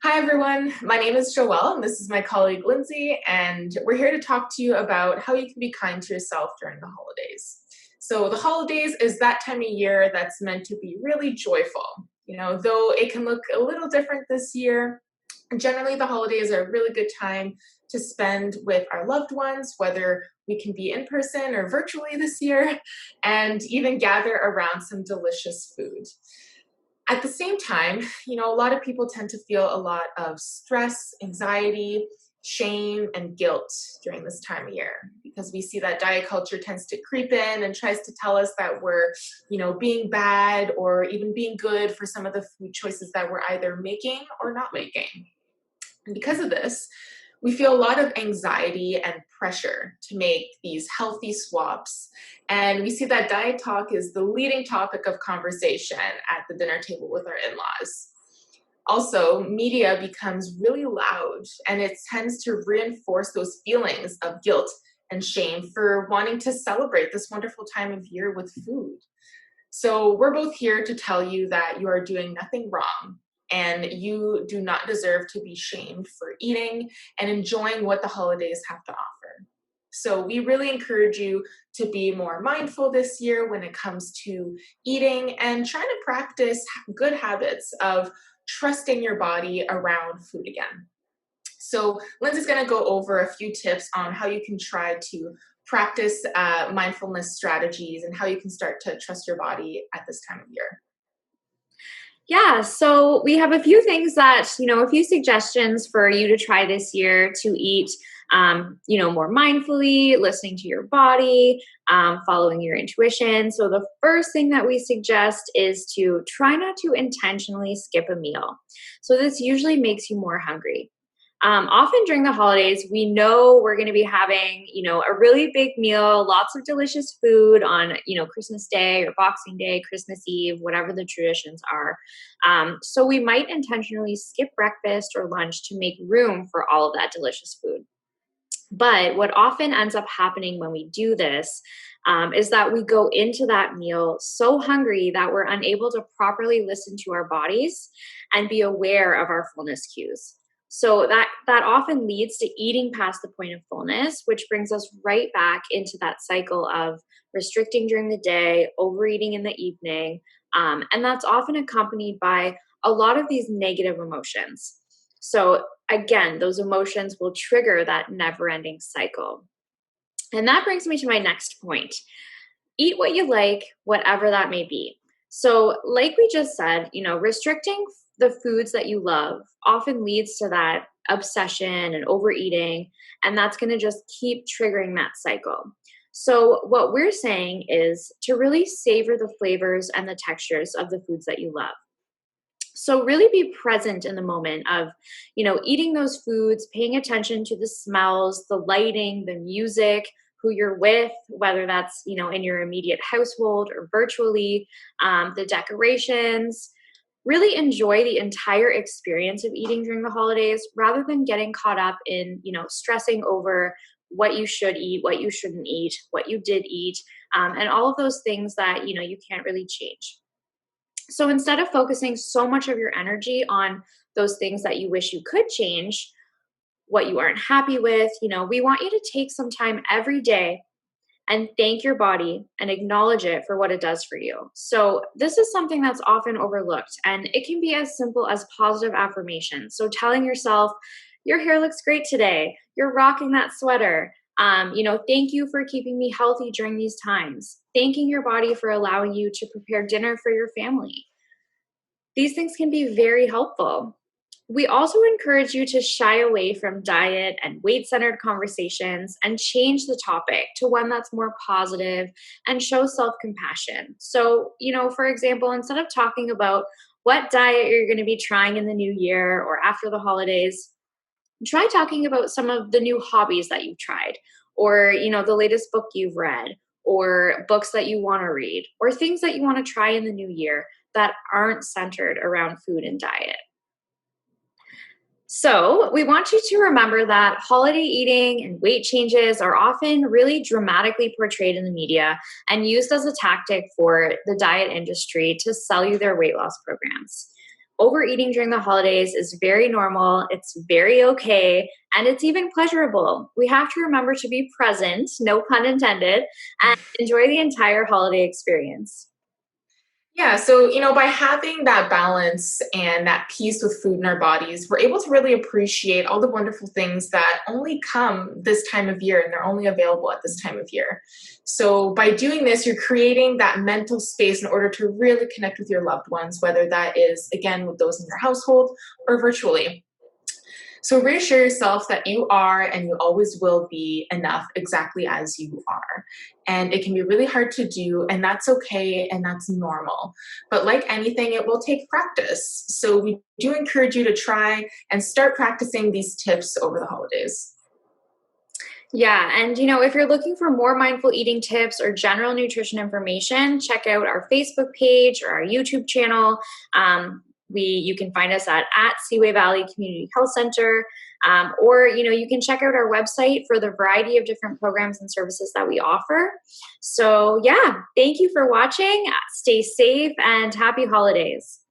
Hi, everyone. My name is Joelle, and this is my colleague Lindsay, and we're here to talk to you about how you can be kind to yourself during the holidays. So, the holidays is that time of year that's meant to be really joyful. Though it can look a little different this year, generally the holidays are a really good time to spend with our loved ones, whether we can be in person or virtually this year, and even gather around some delicious food. At the same time, a lot of people tend to feel a lot of stress, anxiety, shame, and guilt during this time of year because we see that diet culture tends to creep in and tries to tell us that we're, being bad or even being good for some of the food choices that we're either making or not making. And because of this, we feel a lot of anxiety and pressure to make these healthy swaps. And we see that diet talk is the leading topic of conversation at the dinner table with our in laws. Also, media becomes really loud and it tends to reinforce those feelings of guilt and shame for wanting to celebrate this wonderful time of year with food. So, we're both here to tell you that you are doing nothing wrong and you do not deserve to be shamed for eating and enjoying what the holidays have to offer. So, we really encourage you to be more mindful this year when it comes to eating and trying to practice good habits of trusting your body around food again. So, Lindsay's going to go over a few tips on how you can try to practice mindfulness strategies and how you can start to trust your body at this time of year. Yeah, so we have a few things a few suggestions for you to try this year to eat, more mindfully, listening to your body, following your intuition. So the first thing that we suggest is to try not to intentionally skip a meal. So this usually makes you more hungry. Often during the holidays, we know we're going to be having, a really big meal, lots of delicious food on, Christmas Day or Boxing Day, Christmas Eve, whatever the traditions are. So we might intentionally skip breakfast or lunch to make room for all of that delicious food. But what often ends up happening when we do this is that we go into that meal so hungry that we're unable to properly listen to our bodies and be aware of our fullness cues. So that often leads to eating past the point of fullness, which brings us right back into that cycle of restricting during the day, overeating in the evening, and that's often accompanied by a lot of these negative emotions. So again, those emotions will trigger that never-ending cycle. And that brings me to my next point. Eat what you like, whatever that may be. So, like we just said, restricting the foods that you love often leads to that obsession and overeating, and that's going to just keep triggering that cycle. So, what we're saying is to really savor the flavors and the textures of the foods that you love. So really be present in the moment of, eating those foods, paying attention to the smells, the lighting, the music, who you're with, whether that's, in your immediate household or virtually, the decorations. Really enjoy the entire experience of eating during the holidays rather than getting caught up in, stressing over what you should eat, what you shouldn't eat, what you did eat, and all of those things that, you can't really change. So instead of focusing so much of your energy on those things that you wish you could change, what you aren't happy with, we want you to take some time every day and thank your body and acknowledge it for what it does for you. So this is something that's often overlooked, and it can be as simple as positive affirmations. So telling yourself, your hair looks great today. You're rocking that sweater. Thank you for keeping me healthy during these times. Thanking your body for allowing you to prepare dinner for your family. These things can be very helpful. We also encourage you to shy away from diet and weight-centered conversations and change the topic to one that's more positive and show self-compassion. So, for example, instead of talking about what diet you're going to be trying in the new year or after the holidays, try talking about some of the new hobbies that you've tried, or the latest book you've read, or books that you want to read, or things that you want to try in the new year that aren't centered around food and diet. So we want you to remember that holiday eating and weight changes are often really dramatically portrayed in the media and used as a tactic for the diet industry to sell you their weight loss programs. overeating during the holidays is very normal, it's very okay, and it's even pleasurable. We have to remember to be present, no pun intended, and enjoy the entire holiday experience. Yeah, so by having that balance and that peace with food in our bodies, we're able to really appreciate all the wonderful things that only come this time of year and they're only available at this time of year. So by doing this, you're creating that mental space in order to really connect with your loved ones, whether that is again with those in your household or virtually. So reassure yourself that you are and you always will be enough exactly as you are. And it can be really hard to do, and that's okay and that's normal. But like anything, it will take practice. So we do encourage you to try and start practicing these tips over the holidays. Yeah, and if you're looking for more mindful eating tips or general nutrition information, check out our Facebook page or our YouTube channel. You can find us at Seaway Valley Community Health Center, or you can check out our website for the variety of different programs and services that we offer. So yeah, thank you for watching. Stay safe and happy holidays.